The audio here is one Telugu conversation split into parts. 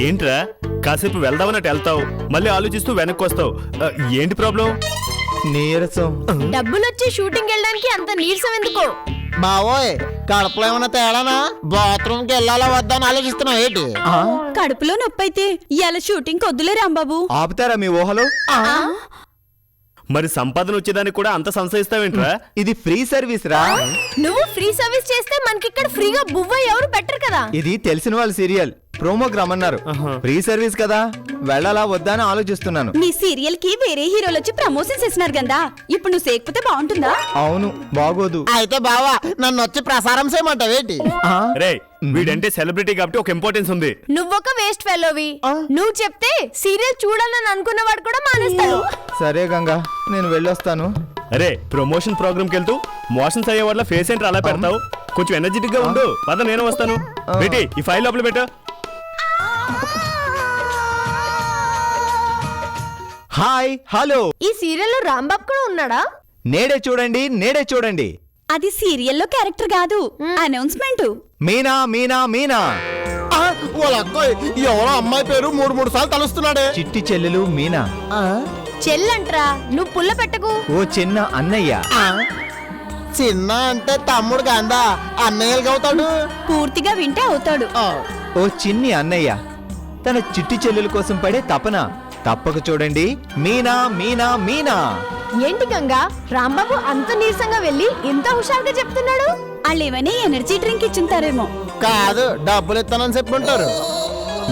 ఏంట్రా కాసేపు వెళ్దామన్నట్టు వెళ్తావు, మళ్ళీ ఆలోచిస్తూ వెనక్కి వస్తావు. ఏంటి ప్రాబ్లం? నీరసం. డబ్బులొచ్చి షూటింగ్ వెళ్ళడానికి అంత నీరసం ఎందుకో? బావోయ్, కడుపులో ఏమన్నా తేడానా? బాత్రూమ్ కి వెళ్ళాలా వద్దా అని ఆలోచిస్తున్నావు ఏంటి? కడుపులో నొప్పి అయితే ఇవాళ షూటింగ్ వద్దులే రాంబాబు. ఆపుతారా మీ ఊహలు? మరి సంపాదన వచ్చేదానికి కూడా అంత సంశయిస్తావేంట్రా? ఇది ఫ్రీ సర్వీస్ రా. నువ్వు ఫ్రీ సర్వీస్ చేస్తే మనకి ఇక్కడ ఫ్రీగా బువ్వ ఎవరు బెటర్ కదా. ఇది తెలిసిన వాళ్ళ సీరియల్, ప్రోమోగ్రామ్ అన్నారు. ఫ్రీ సర్వీస్ కదా, వెళ్ళాలా వద్దా అని ఆలోచిస్తున్నాను. నీ సీరియల్ కి వేరే హీరోలు వచ్చి ప్రమోషన్స్ ఇస్తున్నారు కదా, ఇప్పుడు నువ్వు చేయకపోతే బాగుంటుందా? అవును, బాగోదు. అయితే బావా నన్ను వచ్చి ప్రసారం చేయమంటావేంటి? రే, వీడంటే సెలబ్రిటీ కాబట్టి ఒక ఇంపార్టెన్స్ ఉంది. నువ్వొక వేస్ట్ ఫెలోవి. నువ్వు చెప్తే సీరియల్ చూడాలని అనుకున్నవాడు కూడా మానేస్తాడు. సరే గంగా, నేను వెళ్ళొస్తాను. అరే, ప్రమోషన్ ప్రోగ్రామ్ కి వెళ్తూ మోషన్స్ అయ్యే వాళ్ళ ఫేస్ ఏంటి అలా పెడతావు? కొంచెం ఎనర్జెటిక్ గా ఉండు. పద, నేను వస్తాను. బేటీ, ఈ ఫైల్ లోపల పెట్టు. Hi, hello. ఈ సీరియల్ లో రాంబాబు కూడా ఉన్నాడా? నేడే చూడండి, నేడే చూడండి. అది సీరియల్లో క్యారెక్టర్ కాదు, అనౌన్స్మెంట్. మీనా మీనా మీనా. ఎవరో అమ్మాయి పేరు మూడు సార్లు తలుస్తున్నాడే. చిట్టి చెల్లెలు మీనా. చెల్లంట్రా, నువ్వు పుల్ల పెట్టకు. ఓ చిన్న అన్నయ్య. చిన్న అంటే తమ్ముడు కాందా, అన్నయ్యలుగా అవుతాడు. పూర్తిగా వింటే అవుతాడు. ఓ చిన్ని అన్నయ్య, తన చిట్టి చెల్లెల కోసం పడే తపన. తప్పక చూడండి, మీనా మీనా మీనా. ఏంటి గంగా, రాంబాబు అంత నీరసంగా వెళ్ళి ఇంత హుషారుగా చెప్తున్నాడు? వాళ్ళేమైనా ఎనర్జీ డ్రింక్ ఇచ్చుంటారేమో. కాదు, డబ్బులు ఇస్తానని చెప్పుంటారు.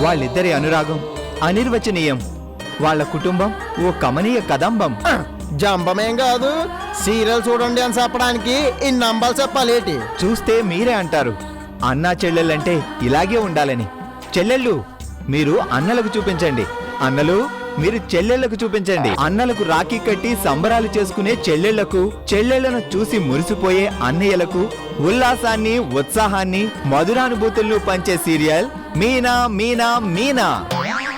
వాళ్ళిద్దరి అనురాగం అనిర్వచనీయం. వాళ్ళ కుటుంబం ఓ కమనీయ కదంబం. జంబమేం కాదు, సీరియల్ చూడండి అని చెప్పడానికి ఇన్ని నంబర్లు చెప్పాలేటి? చూస్తే మీరే అంటారు, అన్నా చెల్లెళ్ళంటే ఇలాగే ఉండాలని. చెల్లెళ్ళు, మీరు అన్నలకు చూపించండి. అన్నలు, మీరు చెల్లెళ్లకు చూపించండి. అన్నలకు రాఖీ కట్టి సంబరాలు చేసుకునే చెల్లెళ్లకు, చెల్లెళ్లను చూసి మురిసిపోయే అన్నయ్యలకు ఉల్లాసాన్ని, ఉత్సాహాన్ని, మధురానుభూతులను పంచే సీరియల్ మీనా మీనా మీనా.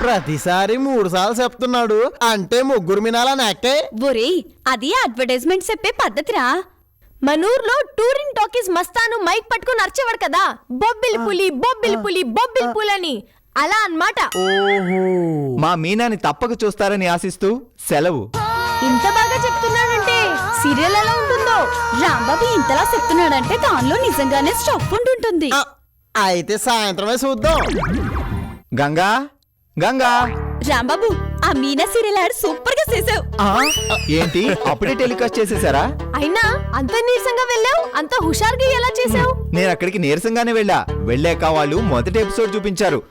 ప్రతిసారి 3 సార్లు చెప్తున్నాడు అంటే ముగ్గురు మినాలని యాక్టే. ఒరేయ్, అది అడ్వర్టైజ్మెంట్ చెప్పే పద్ధతిరా. మనూర్లో టూరింగ్ టాకీస్ మస్తాను మైక్ పట్టుకుని అర్చేవాడు కదా, బొబ్బిలి పులి బొబ్బిలి పులి బొబ్బిలి పులని. అలా అన్నమాట. మా మీనాని తప్పక చూస్తారని ఆశిస్తూ సెలవు. ఇంత బాగా చెప్తున్నాడంటే సీరియల్ ఎలా ఉంటుందో. రాంబాబు ఇంతలా చెప్తున్నాడంటే దానిలో నిజంగానే స్టఫ్ ఉంటుంటుంది. అయితే సాయంత్రమే చూద్దాం. గంగా గంగా. రాంబాబు, ఆ మీనా సీరియల్ యాడ్ సూపర్ గా చేసావు. ఏంటి, అప్పుడే టెలికాస్ట్ చేసేసారా? అయినా అంత నీరసంగా వెళ్ళావు, అంత హుషారుగా ఎలా చేసావు? నేను అక్కడికి నీరసంగానే వెళ్ళాక వాళ్ళు మొదటి ఎపిసోడ్ చూపించారు.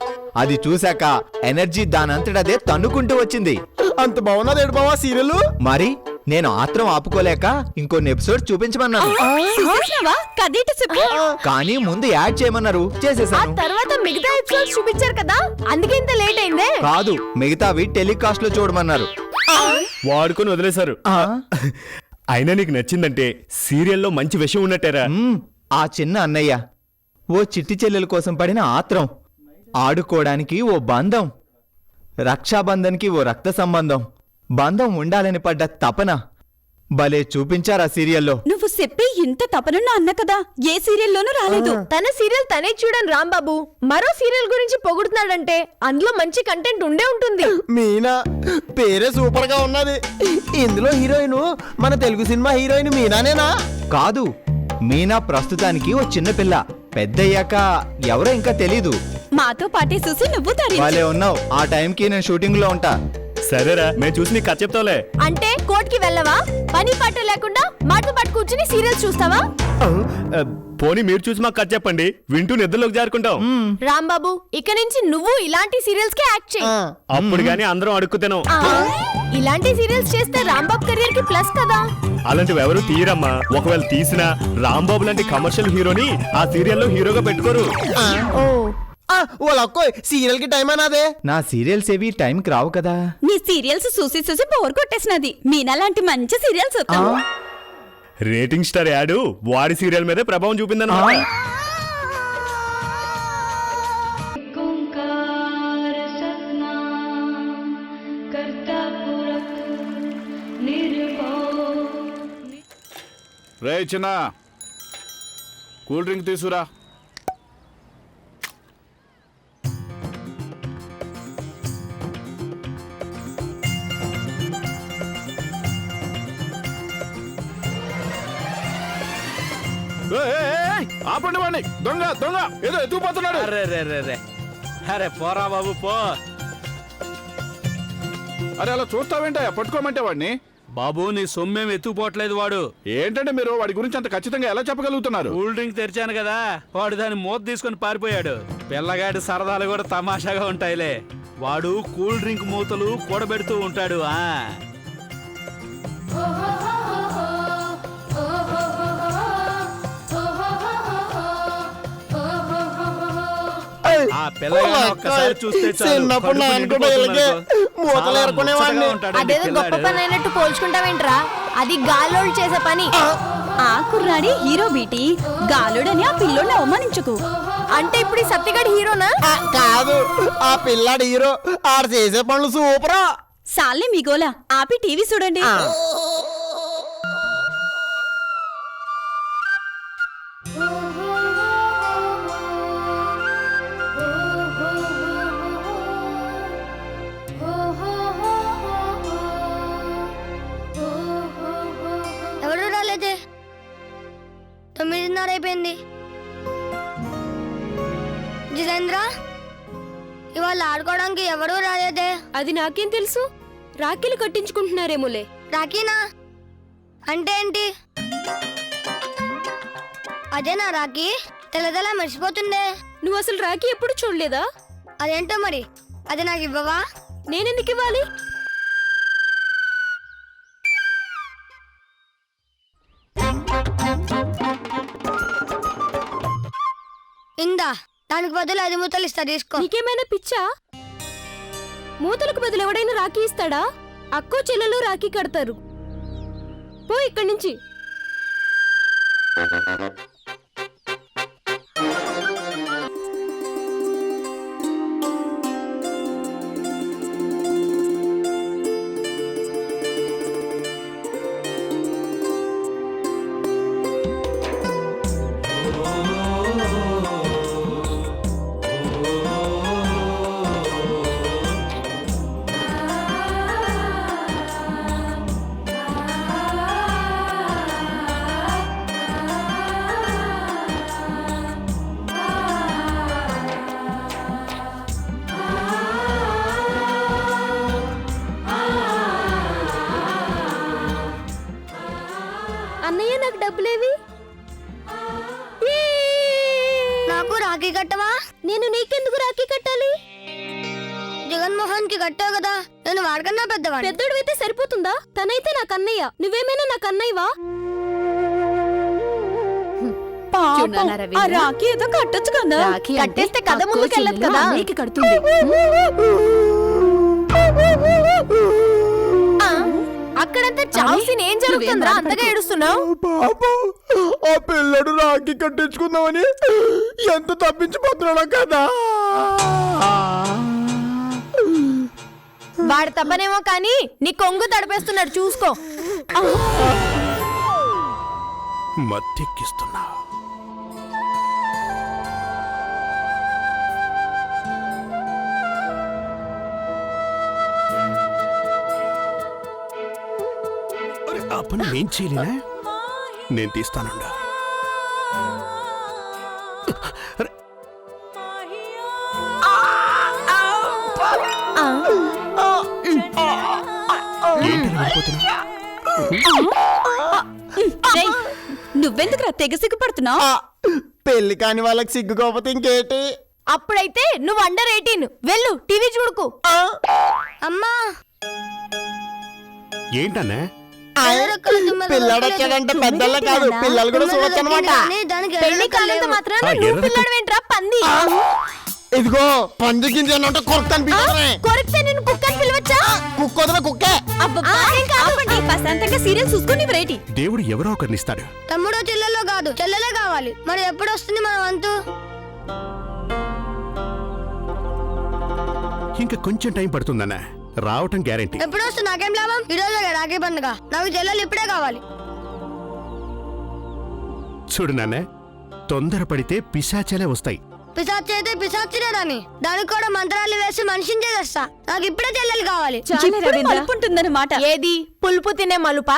అది చూశాక ఎనర్జీ దానంతటదే తన్నుకుంటూ వచ్చింది. అంత బాగున్నది ఏడు బావా సీరియల్. మరి నేను ఆత్రం ఆపుకోలేక ఇంకొన్ని ఎపిసోడ్ చూపించమన్నాను. చూసేసినావా? కదేట చెప్పు. కానీ ముందు యాడ్ చేయమన్నారు, ఆ చేసేసాను. తర్వాత మిగతా ఎపిసోడ్స్ చూపించారు కదా, అందుకే ఇంత లేట్ అయిందే. కాదు, మిగతావి టెలికాస్ట్ లో చూడమన్నారు. వాడుకొని వదిలేశారు. అయినా నీకు నచ్చిందంటే సీరియల్లో మంచి విషయం ఉన్నట్టేరా. ఆ చిన్న అన్నయ్య ఓ చిట్టి చెల్లెల కోసం పడిన ఆత్రం, ఆడుకోవడానికి ఓ బంధం, రక్షాబంధన్కి ఓ రక్త సంబంధం, బంధం ఉండాలని పడ్డ తపన భలే చూపించారా సీరియల్లో. నువ్వు చెప్పి ఇంత తపనున్నా అన్న కదా, ఏ సీరియల్లోనూ రాలేదు. తన సీరియల్ తనే చూడని రాంబాబు మరో సీరియల్ గురించి పొగుడుతున్నాడంటే అందులో మంచి కంటెంట్ ఉండే ఉంటుంది. మీనా పేరే సూపర్ గా ఉన్నది. ఇందులో హీరోయిన్ మన తెలుగు సినిమా హీరోయిన్ మీనానేనా? కాదు, మీనా ప్రస్తుతానికి ఓ చిన్నపిల్ల. పెద్దయ్యాక ఎవరో ఇంకా తెలీదు. మాతో పాటే చూసి నువ్వు తరించు. భలే ఉన్నావు. ఆ టైంకి నేను షూటింగ్ లో ఉంటా. సరేరా, మేము చూసి నీకు కథ చెప్తావులే. అంటే కోర్టుకి వెళ్ళవా? పని పాట లేకుండా మాతో పాటు కూర్చుని సీరియల్స్ చూస్తావా? పోనీ మీరు చూసి మాకు కథ చెప్పండి, వింటూ నిద్రలోకి జారుకుంటాం. రాంబాబు, ఇక నుంచి నువ్వు ఇలాంటి సీరియల్స్ కే యాక్ట్ చేయి. అప్పుడు గానీ అందరం అడుక్కుతాను. ఇలాంటి సీరియల్స్ చేస్తే రాంబాబు కెరియర్ కి ప్లస్ కదా. అలాంటివి ఎవరు తీయరమ్మా. ఒకవేళ తీసినా రాంబాబు లాంటి కమర్షియల్ హీరోని ఆ సీరియల్లో హీరోగా పెట్టుకోరు. సీరియల్ కి టైం అనాదే. నా సీరియల్స్ ఏవి టైంకి రావు కదా. నీ సీరియల్స్ చూసి చూసి బోర్ కొట్టేసినది. మీనా లాంటి మంచి సీరియల్స్ వస్తావు. రేటింగ్ స్టార్ యాడ్ వాడి సీరియల్ మీదే ప్రభావం చూపిందన్నమాట. రే చిన్న, కూల్ డ్రింక్ తీసుకురా. ఆపండి వాడిని. దొంగ దొంగ ఏదో ఎత్తుకుపోతున్నాడు. అరే పోరా బాబు పో. అరే అలా చూస్తావేంటా? పట్టుకోమంటే వాడిని. బాబు నీ సొమ్మేం ఎత్తుకుపోవట్లేదు వాడు. ఏంటంటే మీరు వాడి గురించి అంత ఖచ్చితంగా ఎలా చెప్పగలుగుతున్నారు? కూల్ డ్రింక్ తెరిచాను కదా, వాడు దాన్ని మూత తీసుకొని పారిపోయాడు. పిల్లగాడి సరదాలు కూడా తమాషాగా ఉంటాయిలే. వాడు కూల్ డ్రింక్ మూతలు కూడబెడుతూ ఉంటాడు. ఆ పిల్లగాడిని ఒక్కసారి చూస్తే చాలు, చిన్నప్పుడు కడుపు నేను కూడా నిండిపోతుంది ఇలాగే అనుకో. మూతలు చాలా ఏరుకునేవాడిని. ముచ్చటగా ఉంటాడండి అదేదో గొప్ప పిల్లాడు. పని అయినట్టు పోల్చుకుంటావేంట్రా? అది గాలోళ్ళు చేసే పని. ఆ కుర్రాడి హీరో బీటి, గాలుడని ఆ పిల్లోని అవమానించుకు. అంటే ఇప్పుడు ఈ సత్తిగడి హీరోనా? కాదు, ఆ పిల్లాడు హీరో. ఆడు చేసే పనులు సూపరా. సాల్లే మీ గోల, ఆపి టీవీ చూడండి. ఎవరు రాలేదే? 9:30 అయిపోయింది. జితేంద్ర, ఇవాళ ఆడుకోవడానికి ఎవరూ రాలేదే? అది నాకేం తెలుసు. రాఖీలు కట్టించుకుంటున్నారేమోలే. రాఖీనా అంటే ఏంటి? అదేనా రాఖీ? తెల్లదల మర్చిపోతుండే. నువ్వు అసలు రాఖీ ఎప్పుడు చూడలేదా? అదేంటో మరి, అది నాకు ఇవ్వవా? నేనెందుకు ఇవ్వాలి? ఇందా, దానికి బదులు 5 మూతలు ఇస్తా, తీసుకో. నీకేమైనా పిచ్చా? మూతలకు బదులు ఎవడైనా రాఖీ ఇస్తాడా? అక్కో చెల్లెలు రాఖీ కడతారు. పో ఇక్కడి నుంచి. అన్నయ్య, నాకు డబ్బులేవి? నాకు రాఖీ కట్టవా? నేను నీకెందుకు రాఖీ కట్టాలి? జగన్మోహన్ కి కట్టావు కదా, నేను వాడికన్నా పెద్దవాడు. పెద్దోడివైతే సరిపోతుందా? తనైతే నాకు అన్నయ్య, నువ్వేమైనా నాకు అన్నయ్యవా? పాపం, ఆ రాఖీ ఏదో కట్టొచ్చు కదా. కట్టేస్తే కథ ముందుకెళ్ళదు కదా. కడుతుంది. అక్కడంతా చావుసీన్ ఏం జరుగుతుందిరా? అంతగా ఏడుస్తున్నావు? పాపం, ఆ పిల్లడు రాఖీ కట్టించుకుందామని ఎంత తప్పించిపోతున్నాడో కదా. వాడు తప్పనేమో కానీ నీ కొంగు తడిపేస్తున్నాడు, చూసుకో. మత్తెక్కిస్తున్నా. ఆ పని నేను చేయలేనా? నేను తీస్తానుండా. నువ్వెందుకురా తెగ సిగ్గుపడుతున్నావు? పెళ్లి కాని వాళ్ళకి సిగ్గుకోకపోతే ఇంకేటి? అప్పుడైతే నువ్వు అండర్ 18. వెళ్ళు టీవీ చూడుకో. అమ్మా, ఏంటన్నా? పిల్లాడు వచ్చాడంటే పెద్దల కాదు, పిల్లలు కూడా చూడొచ్చు అనమాట. పెళ్లి కాలంత మాత్రాన నువ్వు పిల్లాడు వెంట్రా పంది. ఇదిగో పంది గింజ అంటే కొరత అనిపించే. కొరికితే నేను కుక్కని పిలవచ్చా? కుక్కొదన కుక్కే. అబ్బబ్బా, ఆపండి. ప్రశాంతంగా సీరియల్ చూసుకొని రేటి. దేవుడు ఎవరో ఒకరినిస్తాడు. తమ్ముడో చెల్లెలో కాదు, చెల్లెలే కావాలి. మరి ఎప్పుడు వస్తుంది మన వంతు? ఇంకా కొంచెం టైం పడుతుందన్నా, రావటం గ్యారెంటీ. ఎప్పుడు వస్తుంది? నాకేం లాభం? ఈ రోజు రాఖీ పండుగ, నాకు చెల్లెలు ఇప్పుడే కావాలి. చూడు నాన్న, తొందరపడితే పిశాచాలే వస్తాయి. పిశాచి అయితే పిశాచినే రాని, దానికి కూడా మంత్రాలు వేసి మనిషిని చేసేస్తా. నాకు ఇప్పుడే చెల్లెలు కావాలి. ఉంటుందన్నమాట. ఏది పులుపు తినే మలుపా?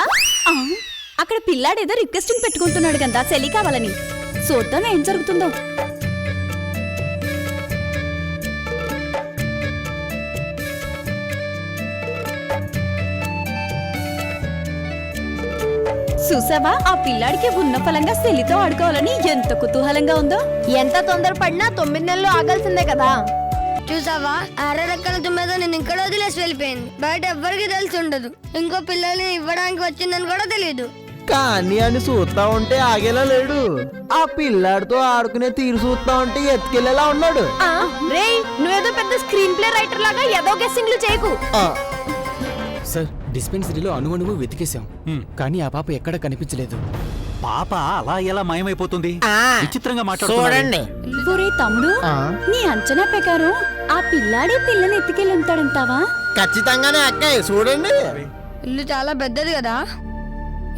అక్కడ పిల్లాడేదో రిక్వెస్టింగ్ పెట్టుకుంటున్నాడు కదా సెలి కావాలని. చూద్దాం ఏం జరుగుతుందో. చూసావా, ఆ పిల్లాడికి ఉన్న ఫలంగా సెలితో ఆడుకోవాలని ఎంత కుతూహలంగా ఉందో. ఎంత తొందరపడినా 9 నెలలు ఆగాల్సిందే కదా. చూసావా, అరెక్కల తుమ్మెద నేను ఇక్కడ వదిలేసి వెళ్ళిపోయింది. బయట ఎవ్వరికి తెలిసి ఉండదు. ఇంకో పిల్లల్ని ఇవ్వడానికి వచ్చిందని కూడా తెలియదు. కానీ అని చూస్తా ఉంటే ఆగేలా లేడు. ఆ పిల్లాడితో ఆడుకునే తీరు చూస్తా ఉంటే ఎత్తుకెళ్ళేలా ఉన్నాడు. రేయ్, నువ్వేదో పెద్ద స్క్రీన్ ప్లే రైటర్ లాగా ఏదో గెస్సింగ్లు చేయకు. ఆ, సార్, డిస్పెన్సరీలో అణువణువు వెతికేశాం, కానీ ఆ పాప ఎక్కడ కనిపించలేదు. పాప అలా ఎలా మాయమైపోతుంది? విచిత్రంగా చూడండి. ఒరే తమ్ముడు, నీ అంచనా ప్రకారం ఆ పిల్లాడే పిల్లని ఎత్తుకెళ్ళి ఉంటాడంటావా? ఖచ్చితంగానే అక్కయ్య చూడండి. ఇల్లు చాలా పెద్దది కదా.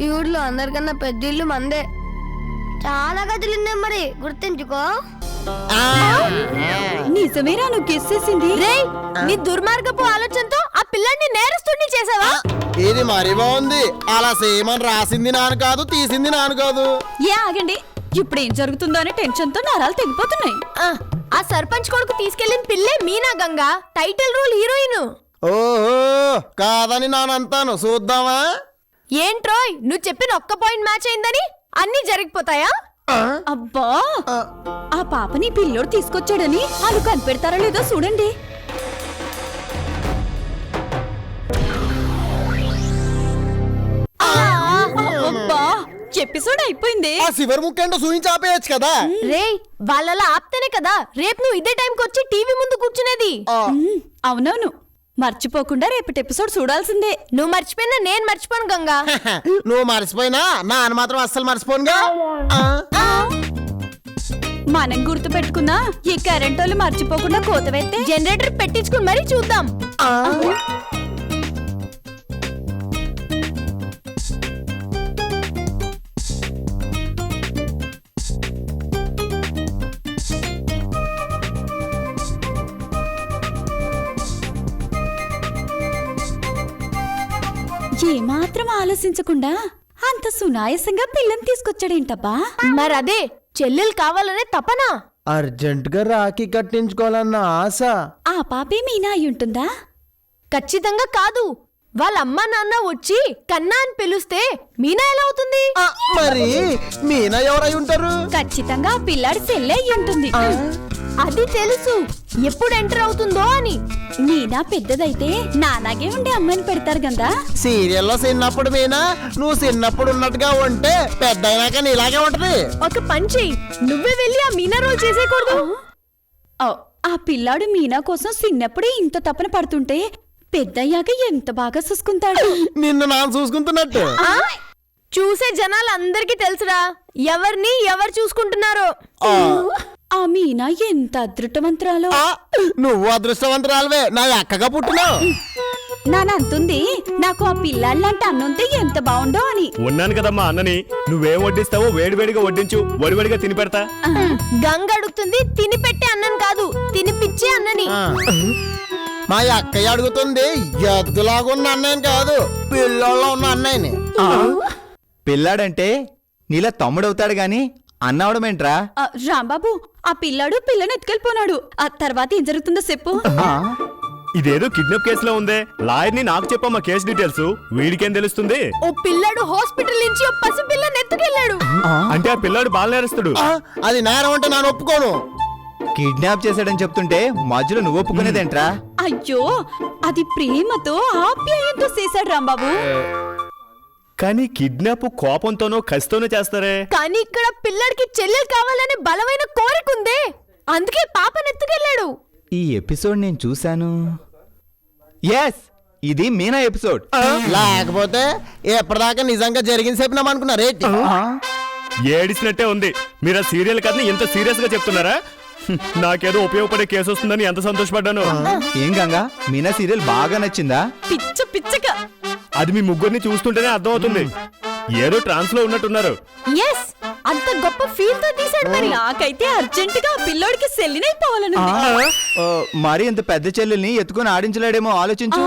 ఈ ఊర్లో అందరికన్నా పెద్ద ఇల్లు మందే. చాలా గదులున్నాయి, మరి గుర్తుంచుకో. నిజమేరా నువ్వు గెస్సేసింది. రేయ్, నీ దుర్మార్గపు ఆలోచనతో ఆ పిల్లాడిని నేరస్తుడిని చేసావా? ఇది మరి బాగుంది. అలా చేయమని రాసింది నాను కాదు, తీసింది నాను కాదు. ఏ ఆగండి, ఇప్పుడు ఏం జరుగుతుందో అనే టెన్షన్ తో నరాలు తెగిపోతున్నాయి. ఆ సర్పంచ్ కొడుకు తీసుకెళ్లిన పిల్లే Meena Ganga, title role heroine. ఓహో, కాదని నానంతాను. చూద్దామా? ఏంట్రోయ్, నువ్వు చెప్పిన ఒక్క పాయింట్ మ్యాచ్ అయిందని అన్ని జరిగిపోతాయా? అబ్బా, ఆ పాపని పిల్లోడు తీసుకొచ్చాడని వాళ్ళు కనిపెడతారో లేదో చూడండి. అబ్బా, ఎపిసోడ్ అయిపోయింది. ఆ శివర్ ముక్కేంటో చూయించి ఆపేయచ్చు కదా. రేయ్, వాళ్ళలా ఆప్తేనే కదా రేపు నువ్వు ఇదే టైంకి వచ్చి టీవీ ముందు కూర్చునేది. అవునవును, మర్చిపోకుండా రేపటి ఎపిసోడ్ చూడాల్సిందే. నువ్వు మర్చిపోయినా నేను మర్చిపోను గంగా. నువ్వు మర్చిపోయినా నాన్న మాత్రం అస్సలు మర్చిపోనుగా. మనం గుర్తు పెట్టుకున్నా ఈ కరెంట్ వాళ్ళు మర్చిపోకుండా కోతవైతే జనరేటర్ పెట్టించుకుని మరీ చూద్దాం. ఏమాత్రం ఆలోచించకుండా అంత సునాయాసంగా పిల్లని తీసుకొచ్చాడేంటబ్బా? మరదే చెల్లెలు కావాలనే తపనా. అర్జెంట్ గా రాఖీ కట్టించుకోవాలన్న ఆశ. ఆ పాపే మీనా అయి ఉంటుందా? ఖచ్చితంగా కాదు. వాళ్ళ అమ్మా నాన్న వచ్చి కన్నా అని పిలుస్తే మీనా ఎలా అవుతుంది? మరి మీనా ఎవరై ఉంటారు? ఖచ్చితంగా ఆ పిల్లాడి సెల్లె అయి ఉంటుంది. అది తెలుసు, ఎప్పుడు ఎంటర్ అవుతుందో అని. మీనా పెద్దదైతే నానాగే ఉండే అమ్మాయిని పెడతారు కదా. సీరియల్లో చిన్నప్పుడు మీనా నువ్వు చిన్నప్పుడు ఉన్నట్టుగా ఉంటే పెద్ద అయినాక నీలాగే ఉంటది. ఒక పని చెయ్యి, నువ్వే వెళ్ళి ఆ మీనా రోల్ చేసేయకూడదు. ఆ పిల్లాడు మీనా కోసం చిన్నప్పుడే ఇంత తపన పడుతుంటే పెద్దయ్యాక ఎంత బాగా చూసుకుంటాడు. నిన్ను నాన్న చూసుకుంటున్నట్టు. చూసే జనాలందరికీ తెలుసురా ఎవరిని ఎవరు చూసుకుంటున్నారో. ఆ మీనా ఎంత అదృష్టవంతురాలో. నువ్వు అదృష్టవంతురాలవే, నా అక్కగా పుట్టినావు. నానంతుంది నాకు ఆ పిల్లాళ్ళంటే అన్నుంటే ఎంత బాగుండో అని. ఉన్నాను కదమ్మా అన్నని, నువ్వేం వడ్డిస్తావో వేడివేడిగా వడ్డించు, వడివడిగా తిని పెడతా. గంగ అడుగుతుంది తిని పెట్టే అన్నని కాదు, తినిపిచ్చే అన్నని. మా అక్కయ్య అడుగుతుంది ఎద్దులాగున్న అన్నయ్యని కాదు, పిల్లోళ్ళ ఉన్న అన్నయ్యని. పిల్లాడంటే నీలా తమ్ముడవుతాడు గాని అన్నవడమేంట్రా? రాంబాబు, ఆ పిల్లాడు పిల్లని ఎత్తుకెళ్ళిపోనాడు. ఆ తర్వాత ఏం జరుగుతుందో చెప్పు. ఇదేదో కిడ్నాప్ కేసులో ఉందే. లాయర్ని నాకు చెప్పమ్మా కేసు డీటెయిల్స్, వీడికేం తెలుస్తుంది? ఓ పిల్లాడు హాస్పిటల్ నుంచి ఓ పసి పిల్లని ఎత్తుకెళ్ళాడు. అంటే ఆ పిల్లాడు బాలనేరస్తుడు. అది నేరం అంటే నేను ఒప్పుకోను. కిడ్నాప్ చేశాడని చెప్తుంటే మధ్యలో నువ్వు ఒప్పుకునేదేంట్రా? అయ్యో, అది ప్రేమతో ఆప్యాయంతో చేశాడు రాంబాబు. కానీ కిడ్నాప్ కోపంతోనో కసితోనో చేస్తారే. కానీ ఇక్కడ పిల్లాడికి చెల్లెలు కావాలనే బలమైన కోరిక ఉందే, అందుకే పాపని ఎత్తుకెళ్ళాడు. ఈ ఎపిసోడ్ నేను చూశాను. ఎస్, ఇది మీనా ఎపిసోడ్. లేకపోతే ఎప్పటిదాకా నిజంగా జరిగింది చెప్పినామనుకున్నా రేట్. ఏడిసినట్టే ఉంది. మీరు ఆ సీరియల్ కథని ఎంత సీరియస్ గా చెప్తున్నారా? నాకేదో ఉపయోగపడే కేసు వస్తుందని ఎంత సంతోషపడ్డాను. ఏం గంగా, మీనా సీరియల్ బాగా నచ్చిందా? పిచ్చ పిచ్చగా. అది మీ ముగ్గురిని చూస్తుంటేనే అర్థమవుతుంది. ఏదో ట్రాన్స్ లో ఉన్నట్టున్నారు. ఎస్, అంత గొప్ప ఫీల్ తో తీసాడు. మరి నాకైతే అర్జెంట్ గా ఆ పిల్లోడికి సెల్లినైపోవాలని. మరి ఇంత పెద్ద చెల్లెల్ని ఎత్తుకొని ఆడించలేడేమో ఆలోచించు.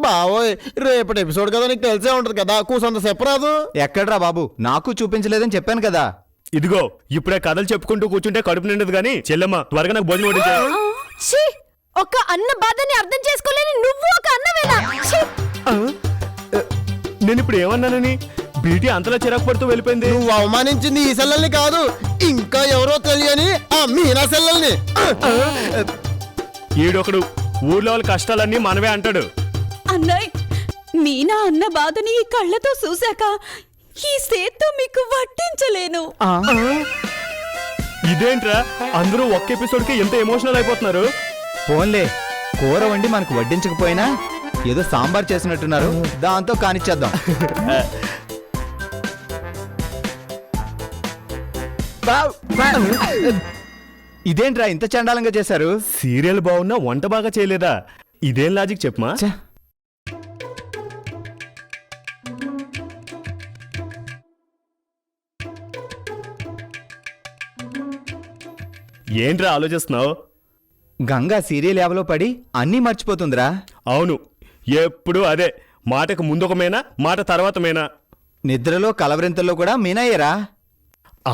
బావోయ్ రేపటి ఎపిసోడ్ కదా, నీకు తెలిసే ఉంటది కదా, కూసంత చెప్పరాదు. ఎక్కడ్రా బాబు, నాకు చూపించలేదని చెప్పాను కదా. ఇదిగో ఇప్పుడే కథలు చెప్పుకుంటూ కూర్చుంటే కడుపు నిండదు కానీ చెల్లెమ్మ త్వరగా నాకు భోజనం వడ్డించా. ఛీ! ఒక అన్న బాధని అర్థం చేసుకోలేని నువ్వు ఒక అన్నవేనా? ఛీ! నేను ఇప్పుడు ఏమన్నానని బీటీ అంతలా చిరాకు పడుతూ వెళ్ళిపోయింది. నువ్వు అవమానించింది ఈ సెల్లల్ని కాదు, ఇంకా ఎవరో తెలియని ఆ మీనా సెల్లల్ని. ఈడొకడు ఊర్లో వాళ్ళ కష్టాలన్నీ మనవే అంటాడు. అన్నయ్య, మీనా అన్న బాధని ఈ కళ్ళతో చూశాక ఈ సేత్తో మీకు వడ్డించలేను. ఇదేంట్రా అందరూ ఒక్క ఎపిసోడ్ కి ఎంత ఎమోషనల్ అయిపోతున్నారు. ఫోన్లే, కూర వండి మనకు వడ్డించకపోయినా ఏదో సాంబార్ చేసినట్టున్నారు, దాంతో కానిచ్చేద్దాం. ఇదేంట్రా ఇంత చండాలంగా చేశారు? సీరియల్ బాగున్నా వంట బాగా చేయలేదా? ఇదేం లాజిక్ చెప్పమా? ఛ! ఏంట్రా ఆలోచిస్తున్నావు? గంగా సీరియల్ యావలో పడి అన్నీ మర్చిపోతుందిరా. అవును, ఎప్పుడు అదే. మాటకు ముందొక మేనా, మాట తర్వాత మేనా. నిద్రలో కలవరింతల్లో కూడా మీనాయేరా.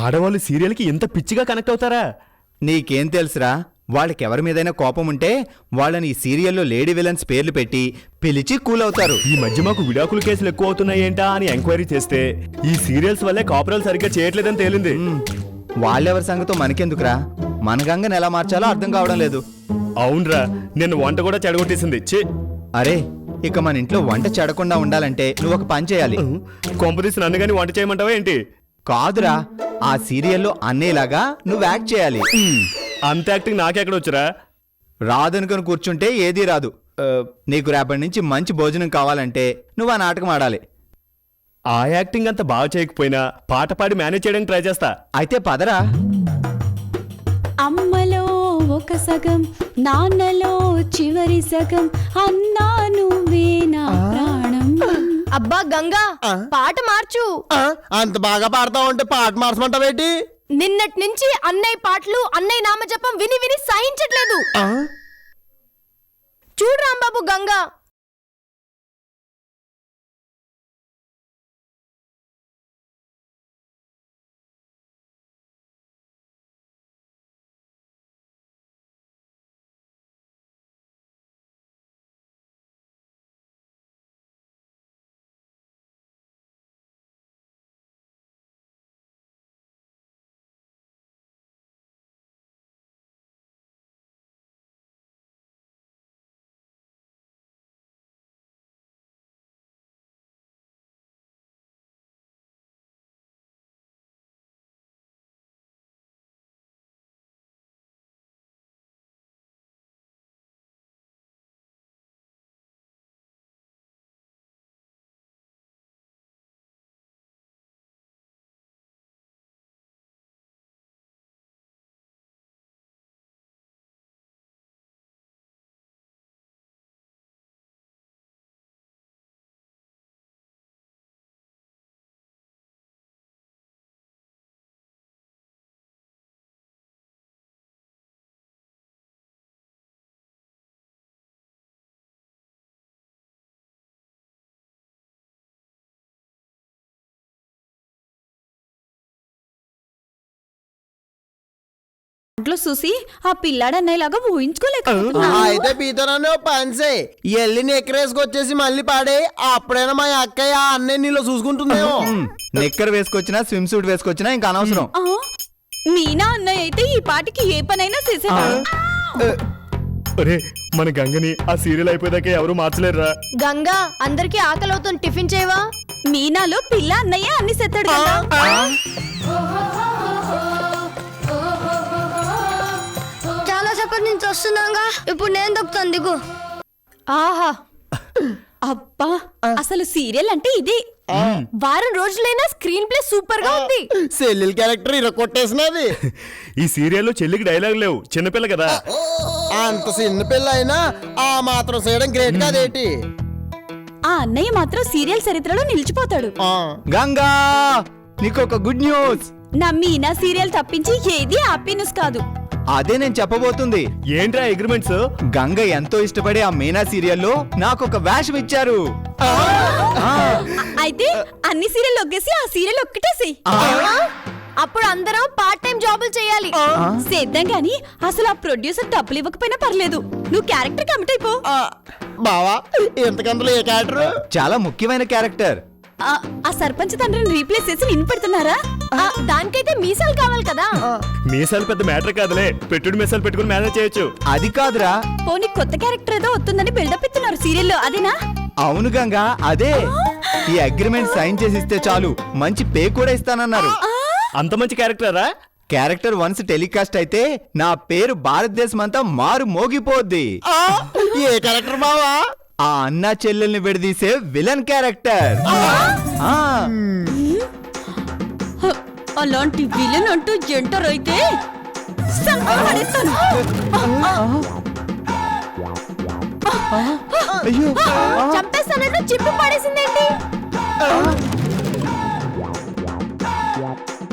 ఆడవాళ్ళు సీరియల్కి ఎంత పిచ్చిగా కనెక్ట్ అవుతారా? నీకేం తెలుసురా, వాళ్ళకెవరి మీదైనా కోపం ఉంటే వాళ్ళని ఈ సీరియల్లో లేడీ విలన్స్ పేర్లు పెట్టి పిలిచి కూలవుతారు. ఈ మధ్య మాకు విడాకుల కేసులు ఎక్కువ అవుతున్నాయేంటా అని ఎంక్వైరీ చేస్తే ఈ సీరియల్స్ వల్లే కాపురాలు సరిగ్గా చేయట్లేదని తేలింది. వాళ్ళెవరి సంగతో మనకెందుకురా, మన గంగని ఎలా మార్చాలో అర్థం కావడం లేదు. అవునరా, నిన్ను వంట కూడా చెడగొట్టేసింది. ఛీ! అరే, ఇక మన ఇంట్లో వంట చెడకుండా ఉండాలంటే నువ్వు ఒక పని చేయాలి. కొంపదీసి నన్ను గాని వంట చేయమంటావా ఏంటి? కాదురా, ఆ సీరియల్లో అన్నేలాగా నువ్వు యాక్ట్ చేయాలి. అంత యాక్టింగ్ నాకెక్కడొచ్చురా? రాదనుకుని కూర్చుంటే ఏదీ రాదు. నీకు రేపటి నుంచి మంచి భోజనం కావాలంటే నువ్వు ఆ నాటకం ఆడాలి. ఆ యాక్టింగ్ అంత బాగా చేయకపోయినా పాట పాడి మేనేజ్ చేయడానికి ట్రై చేస్తా. అయితే పదరా. అమ్మలో ఒక సగం, నాన్నలో చివరి సగం, అన్నా నువ్వే నా ప్రాణం. అబ్బా గంగా, పాట మార్చు. అంత బాగా పాడతా ఉంటే పాట మార్చమంటావేంటి? నిన్నటి నుంచి అన్నయ్య పాటలు, అన్నయ్య నామజపం విని విని సహించట్లేదు. చూడు రాంబాబు, గంగా ఇంట్లో చూసి ఆ పిల్లాడు అన్నయ్యలాగా ఊహించుకోలేక అయితే పీతనని పనిసే ఎల్లి నెక్కరేసుకొచ్చేసి మళ్ళీ పాడే, అప్పుడైనా మా అక్కయ్య ఆ అన్నయ్య నీలో చూసుకుంటుందేమో. నిక్కర్ వేసుకొచ్చినా స్విమ్ సూట్ వేసుకొచ్చినా ఇంకా అనవసరం. మీనా అన్నయ్య అయితే ఈ పాటికి ఏ పనైనా చేసేవాడు. అరే, మన గంగని ఆ సీరియల్ అయిపోయాకే ఎవరు మార్చలేరురా. గంగా, అందరికి ఆకలి అవుతుంది, టిఫిన్ చేయవా? మీనాలో పిల్ల అన్నయ్య అన్ని సెత్తాడు కదా. చాలా సేపటి నుంచి వస్తున్నాగా, ఇప్పుడు నేను దొక్కుతాను దిగు. ఆహా, అబ్బా, అసలు సీరియల్ అంటే ఇదే. వారం రోజులైనా స్క్రీన్ ప్లే సూపర్ గా ఉంది. సెల్లిల్ క్యారెక్టర్ ఇరకొట్టేసినది. ఈ సీరియల్లో చెల్లికి డైలాగ్ లేవు, చిన్నపిల్ల కదా. అంత చిన్న పిల్ల అయినా ఆ మాత్రం చేయడం గ్రేట్ కాదేటి. ఆ అన్నయ్య మాత్రం సీరియల్ చరిత్రలో నిలిచిపోతాడు. గంగా, నీకొక గుడ్ న్యూస్. నా మీనా సీరియల్ తప్పించి ఏది హ్యాపీ న్యూస్ కాదు. అదే నేను చెప్పబోతుంది. ఏంట్రా అగ్రిమెంట్స్? గంగ ఎంతో ఇష్టపడే ఆ మీనా సీరియల్లో నాకు ఒక వేషం ఇచ్చారు. అయితే అన్ని సీరియల్ ఒగ్గేసి ఆ సీరియల్ ఒక్కటేసి అప్పుడు అందరం పార్ట్ టైం జాబులు చేయాలి. చేద్దాం గాని అసలు ఆ ప్రొడ్యూసర్ డబ్బులు ఇవ్వకపోయినా పర్లేదు, నువ్వు క్యారెక్టర్ కమిట్ అయిపో. బావా ఎంతకందులో ఏ క్యారెక్టర్? చాలా ముఖ్యమైన క్యారెక్టర్. ఆ సర్పంచ్ తండ్రిని రీప్లేస్ చేసి నిన్ను పెడుతున్నారా? దానికైతే మీసాలు కావాలి కదా. మీసాలు పెద్ద మ్యాటర్ కాదులే, పెట్టుడు మీసాలు పెట్టుకుని మేనేజ్ చేయొచ్చు. అది కాదురా. పోనీ కొత్త క్యారెక్టర్ ఏదో వస్తుందని బిల్డప్ ఇస్తున్నారు సీరియల్లో, అదేనా? అవును గంగా, అదే. ఈ అగ్రిమెంట్ సైన్ చేసి ఇస్తే చాలు, మంచి పే కూడా ఇస్తానన్నారు. అంత మంచి క్యారెక్టరా? క్యారెక్టర్ వన్స్ టెలికాస్ట్ అయితే నా పేరు భారతదేశం అంతా మారు మోగిపోద్ది. ఏ క్యారెక్టర్ బావా? ఆ అన్నా చెల్లెల్ని విడదీసే విలన్ క్యారెక్టర్. అలాంటి విలన్ అంటూ ఎంటర్ అయితే సంకలం పడేస్తాను. అయ్యో, చంపేస్తానంటూ చిప్పి పడేసిందేంటి?